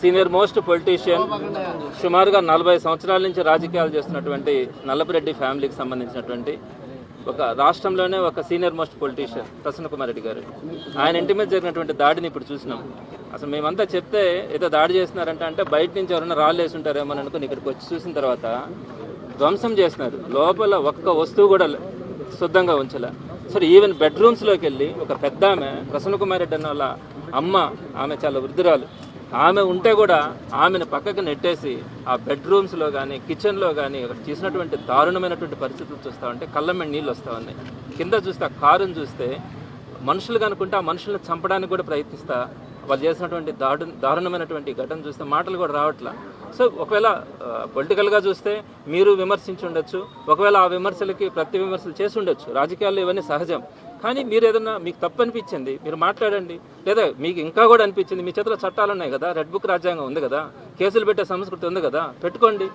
Senior most politician, సుమారుగా 40 సంవత్సరాల నుంచి రాజకీయాలు చేస్తున్నటువంటి నల్లపురెడ్డి ఫ్యామిలీకి సంబంధించినటువంటి ఒక రాష్ట్రంలోనే ఒక senior most politician Prasanna Kumar Reddy గారు. ఆయన ఇంటి మీద జరిగినటువంటి దాడిని ఇప్పుడు చూసినాం. అసలు మేమంతా చెప్తే ఏదో దాడి చేస్తున్నారంటే అంటే బయట నుంచి ఎవరైనా రాళ్ళు వేసి ఉంటారేమో అని అనుకుని ఇక్కడికి వచ్చి చూసిన తర్వాత ధ్వంసం చేస్తున్నారు. లోపల ఒక్క వస్తువు కూడా శుద్ధంగా ఉంచలే. సరే, ఈవెన్ బెడ్రూమ్స్లోకి వెళ్ళి ఒక పెద్ద ఆమె ప్రసన్న కుమార్ రెడ్డి అన్న వాళ్ళ అమ్మ, ఆమె చాలా వృద్ధురాలు, ఆమె ఉంటే కూడా ఆమెను పక్కకు నెట్టేసి ఆ బెడ్రూమ్స్లో కానీ కిచెన్లో కానీ చేసినటువంటి దారుణమైనటువంటి పరిస్థితులు చూస్తూ ఉంటే కళ్ళమ్మ నీళ్ళు వస్తూ ఉన్నాయి. కింద చూస్తే ఆ కారును చూస్తే మనుషులు కనుకుంటే ఆ మనుషులను చంపడానికి కూడా ప్రయత్నిస్తా వాళ్ళు చేసినటువంటి దారుణమైనటువంటి ఘటన చూస్తే మాటలు కూడా రావట్లా. సో ఒకవేళ పొలిటికల్గా చూస్తే మీరు విమర్శించి ఉండొచ్చు, ఒకవేళ ఆ విమర్శలకి ప్రతి విమర్శలు చేసి ఉండొచ్చు, రాజకీయాల్లో ఇవన్నీ సహజం. కానీ మీరు ఏదన్నా మీకు తప్పు అనిపించింది మీరు మాట్లాడండి, లేదా మీకు ఇంకా కూడా అనిపించింది మీ చేతిలో చట్టాలు ఉన్నాయి కదా, రెడ్ బుక్ రాజ్యాంగం ఉంది కదా, కేసులు పెట్టే సంస్కృతి ఉంది కదా, పెట్టుకోండి.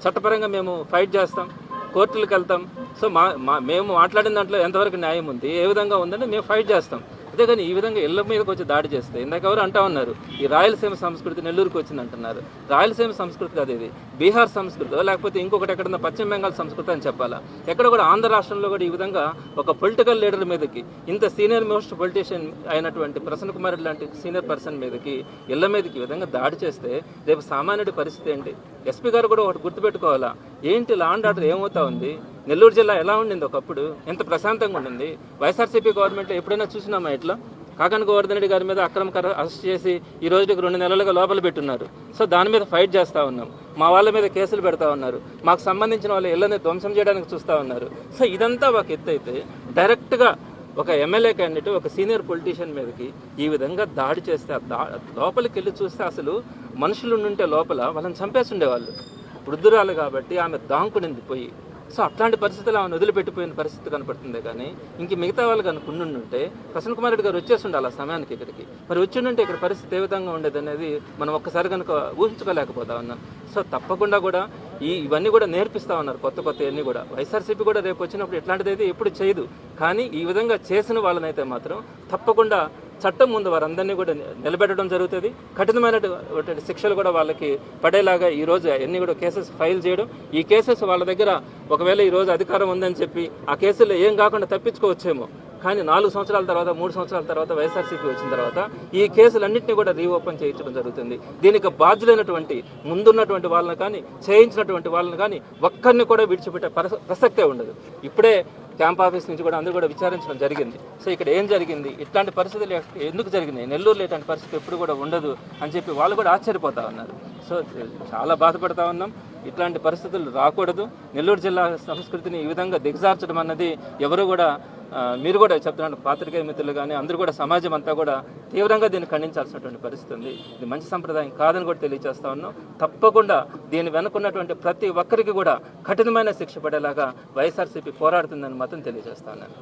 చట్టపరంగా మేము ఫైట్ చేస్తాం, కోర్టులకు వెళ్తాం. సో మేము మాట్లాడిన దాంట్లో ఎంతవరకు న్యాయం ఉంది, ఏ విధంగా ఉందని మేము ఫైట్ చేస్తాం. అదే కానీ ఈ విధంగా ఇళ్ళ మీదకి వచ్చి దాడి చేస్తే ఇందాక ఎవరు అంటా ఉన్నారు ఈ రాయలసీమ సంస్కృతి నెల్లూరుకి వచ్చింది అంటున్నారు. రాయలసీమ సంస్కృతి కాదు ఇది, బీహార్ సంస్కృతి లేకపోతే ఇంకొకటి ఎక్కడన్నా పశ్చిమ బెంగాల్ సంస్కృతి అని చెప్పాలా. ఎక్కడ కూడా ఆంధ్ర రాష్ట్రంలో కూడా ఈ విధంగా ఒక పొలిటికల్ లీడర్ మీదకి, ఇంత సీనియర్ మోస్ట్ పొలిటీషియన్ అయినటువంటి ప్రసన్న కుమార్ రెడ్డి లాంటి సీనియర్ పర్సన్ మీదకి, ఇళ్ల మీదకి ఈ విధంగా దాడి చేస్తే రేపు సామాన్యుడి పరిస్థితి ఏంటి? ఎస్పీ గారు కూడా ఒకటి గుర్తుపెట్టుకోవాలా, ఏంటి లా అండ్ ఆర్డర్ ఏమవుతా ఉంది? నెల్లూరు జిల్లా ఎలా ఉండింది ఒకప్పుడు, ఎంత ప్రశాంతంగా ఉండింది? వైఎస్ఆర్సీపీ గవర్నమెంట్లో ఎప్పుడైనా చూసినామా ఇట్లా? కాకాని గోవర్ధన్ రెడ్డి గారి మీద అక్రమ అరెస్ట్ చేసి ఈ రోజుకి 2 నెలలుగా లోపల పెట్టున్నారు. సో దాని మీద ఫైట్ చేస్తూ ఉన్నాం. మా వాళ్ళ మీద కేసులు పెడతా ఉన్నారు, మాకు సంబంధించిన వాళ్ళ ఇళ్ళని ధ్వంసం చేయడానికి చూస్తూ ఉన్నారు. సో ఇదంతా ఒక ఎత్తు అయితే, డైరెక్ట్గా ఒక ఎమ్మెల్యే క్యాండిడేట్ ఒక సీనియర్ పొలిటీషియన్ మీదకి ఈ విధంగా దాడి చేస్తే లోపలికి వెళ్ళి చూస్తే అసలు మనుషులు ఉంటే లోపల వాళ్ళని చంపేసి ఉండేవాళ్ళు. వృద్ధురాలు కాబట్టి ఆమె దాంకునింది పోయి. సో అట్లాంటి పరిస్థితులు ఆమెను వదిలిపెట్టిపోయిన పరిస్థితి కనపడుతుంది. కానీ ఇంక మిగతా వాళ్ళు కనుక ఉండుంటే ప్రసన్న కుమార్ రెడ్డి గారు వచ్చేసి ఉండాలి ఆ సమయానికి ఇక్కడికి. మరి వచ్చిండుంటే ఇక్కడ పరిస్థితి ఏ విధంగా ఉండేది అనేది మనం ఒక్కసారి కనుక ఊహించుకోలేకపోతా ఉన్నాం. సో తప్పకుండా కూడా ఇవన్నీ కూడా నేర్పిస్తూ ఉన్నారు కొత్త అన్నీ కూడా. వైఎస్ఆర్సీపీ కూడా రేపు వచ్చినప్పుడు ఇట్లాంటిది అయితే ఎప్పుడు చేయదు. కానీ ఈ విధంగా చేసిన వాళ్ళనైతే మాత్రం తప్పకుండా చట్టం ముందు వారందరినీ కూడా నిలబెట్టడం జరుగుతుంది. కఠినమైనటువంటి శిక్షలు కూడా వాళ్ళకి పడేలాగా ఈరోజు అన్ని కూడా కేసెస్ ఫైల్ చేయడం, ఈ కేసెస్ వాళ్ళ దగ్గర ఒకవేళ ఈరోజు అధికారం ఉందని చెప్పి ఆ కేసుల్లో ఏం కాకుండా తప్పించుకోవచ్చేమో, కానీ 4 సంవత్సరాల తర్వాత 3 సంవత్సరాల తర్వాత వైఎస్ఆర్సీపీ వచ్చిన తర్వాత ఈ కేసులన్నింటినీ కూడా రీఓపెన్ చేయించడం జరుగుతుంది. దీనికి బాధ్యులైనటువంటి ముందున్నటువంటి వాళ్ళని కానీ చేయించినటువంటి వాళ్ళని కానీ ఒక్కరిని కూడా విడిచిపెట్టే ప్రసక్తే ఉండదు. ఇప్పుడే క్యాంప్ ఆఫీస్ నుంచి కూడా అందరూ కూడా విచారించడం జరిగింది. సో ఇక్కడ ఏం జరిగింది, ఇట్లాంటి పరిస్థితులు ఎందుకు జరిగినాయి, నెల్లూరులో ఇట్లాంటి పరిస్థితి ఎప్పుడు కూడా ఉండదు అని చెప్పి వాళ్ళు కూడా ఆశ్చర్యపోతా ఉన్నారు. సో చాలా బాధపడతా ఉన్నాం. ఇట్లాంటి పరిస్థితులు రాకూడదు. నెల్లూరు జిల్లా సంస్కృతిని ఈ విధంగా దిగజార్చడం అన్నది ఎవరు కూడా, మీరు కూడా చెప్తున్నాను, పాత్రికేయ మిత్రులు కానీ అందరూ కూడా, సమాజం అంతా కూడా తీవ్రంగా దీన్ని ఖండించాల్సినటువంటి పరిస్థితి ఉంది. ఇది మంచి సంప్రదాయం కాదని కూడా తెలియజేస్తా ఉన్నాం. తప్పకుండా దీన్ని వెనుకున్నటువంటి ప్రతి ఒక్కరికి కూడా కఠినమైన శిక్ష పడేలాగా వైఎస్ఆర్సీపీ పోరాడుతుందని మాత్రం తెలియజేస్తా ఉన్నాను.